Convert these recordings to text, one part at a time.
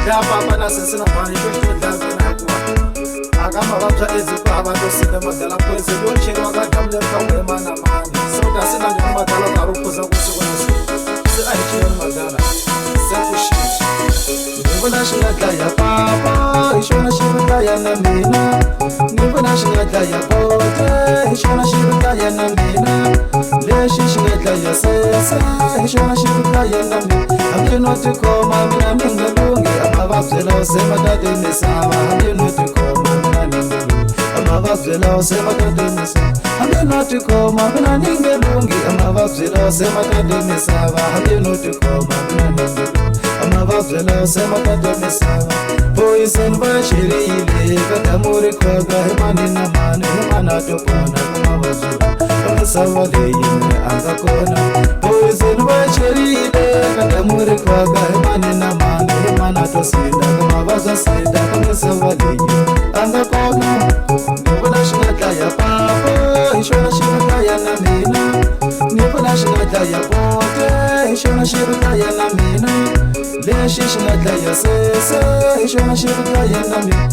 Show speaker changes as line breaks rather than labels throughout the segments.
ya papa na sisi na mani kwetu tabena kwa agama babza ezi kwa abantu sinde madala kwezi lonche wakatamle kwa mana mani soda sina nyamba dala karukuza kusuka si aichi madala sekushi nibona shingata ya papa ishona shirika ya na mina nibona shingata ya bote ishona shirika ya na mina leshi shingata ya sesa ishona shirika ya na mina amyenoti koma mina ningelungi amababzela sema dade misaba amyenoti koma mina ningelungi amababzela sema dade misaba amyenoti koma mina ningelungi amababzela sema dade misaba amyenoti koma mina ningelungi amababzela sema dade misaba poison bashirile kadamure kwaga hemani na mane hemana topona kumababzela kamasaba leyine angakona poison bashirile kadamure kwaga hemani na mane hemana tosinda kumababza sinda kamasaba leyine angakona nibona shingata ya papa ishona shingata ya na mina nibona shingata ya bote ishona shingata ya na mina leshi shingata ya sese ishona shingata ya na mina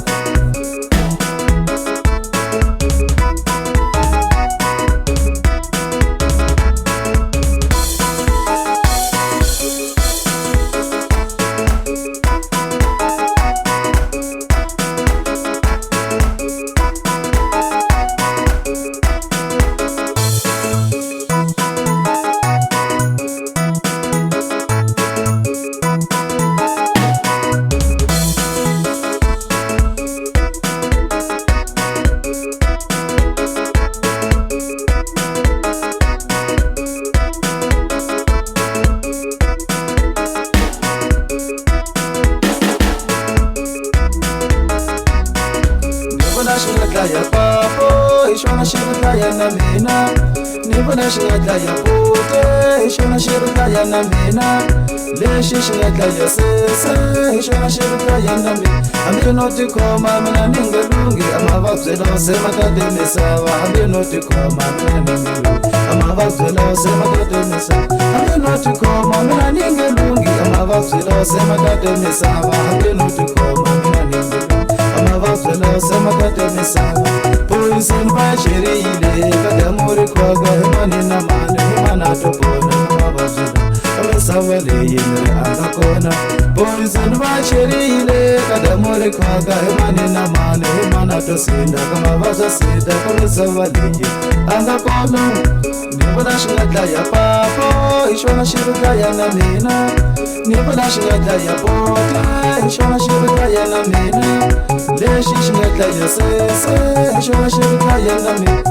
shingata ya papa ishona shingata ya na mina nibona shingata ya bote ishona shingata ya na mina leshi shingata ya sese ishona shingata ya na mina amyenoti koma mina ningelungi amababzela sema dade misaba amyenoti koma mina ningelungi amababzela sema dade misaba amyenoti koma mina ningelungi amababzela sema dade misaba amyenoti koma mina ningelungi amababzela sema dade misaba poison bashirile kadamure kwaga hemani na mane hemana topona amababzela kamasaba leyine angakona poison bashirile kadamure kwaga hemani na mane hemana tosinda kamababza sinda kamasaba leyine angakona nibona shingata ya papa ishona shirika ya na mina nibona shingata ya bote ishona shirika ya na mina leshi shingata ya sese ishona shirika ya na mina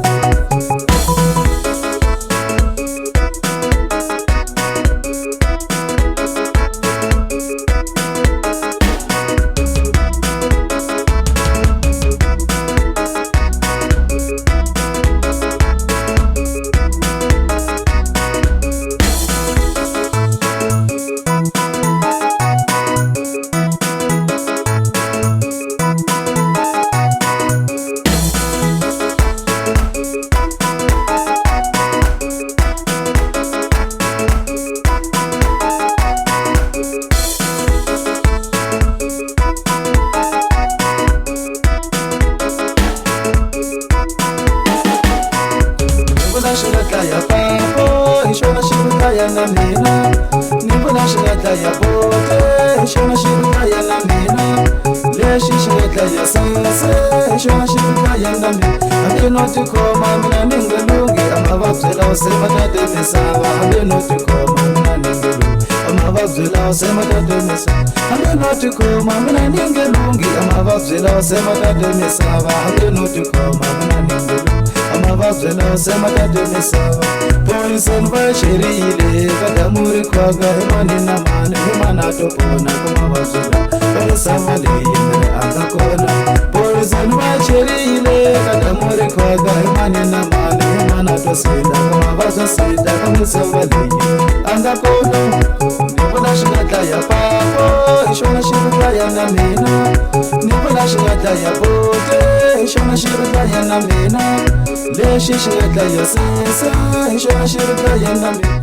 shingata ya papa ishona shirika ya na mina nibona shingata ya bote ishona shirika ya na mina leshi shingata ya sese ishona shirika ya na mina amyenoti koma mina ningelungi amababzela sema dade misaba amyenoti koma mina ningelungi amababzela sema dade misaba amyenoti koma mina ningelungi amababzela sema dade misaba amyenoti koma mina ningelungi amababzela sema dade misaba poison bashirile kadamure kwaga hemani na mane hemana topona kumababzela kamasaba leyine angakona poison bashirile kadamure kwaga hemani na mane hemana tosinda kamababza sinda kamasaba leyine angakona nibona shingata ya papa ishona shirika ya na mina nibona shingata ya bote ishona shirika ya na mina leshi shingata ya sese ishona shirika ya na mina